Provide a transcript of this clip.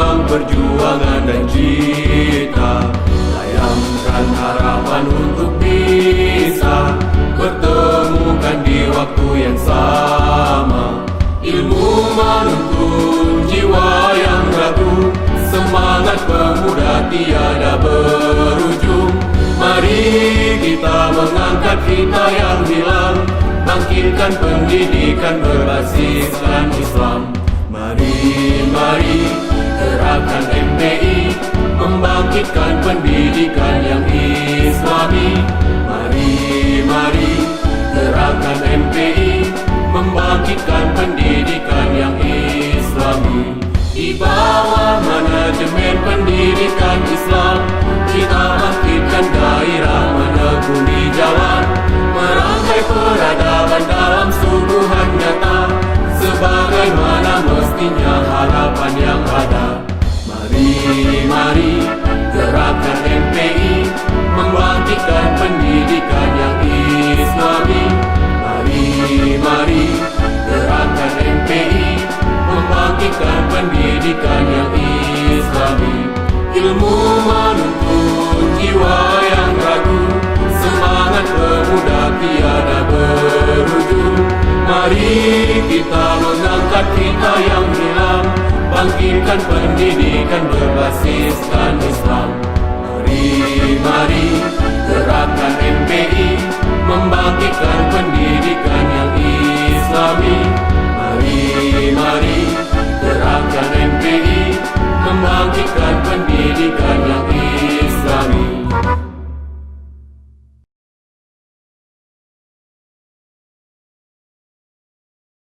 ruang perjuangan dan cita. Layangkan harapan untuk bisa bertemukan di waktu yang sama. Ilmu menuntun jiwa yang ragu, semangat pemuda tiada berujung. Mari kita mengangkat kita yang hilang, bangkitkan pendidikan berbasiskan Islam. Mari gerakan MPI membangkitkan pendidikan yang Islami. Mari gerakan MPI membangkitkan pendidikan yang Islami. Di bawah manajemen pendidikan Islam, kita bangkitkan gairah menekuni jalan, merangkai peradaban dalam sungguhan nyata, sebagaimana mestinya harapan yang ada. Mari gerakan MPI membangkitkan pendidikan yang Islami. Mari gerakan MPI membangkitkan pendidikan yang Islami. Ilmu menuntun jiwa yang ragu, semangat pemuda tiada berujung. Mari kita mengangkat kita yang hilang, bangkitkan pendidikan berbasiskan Islam. Mari gerakan MPI membangkitkan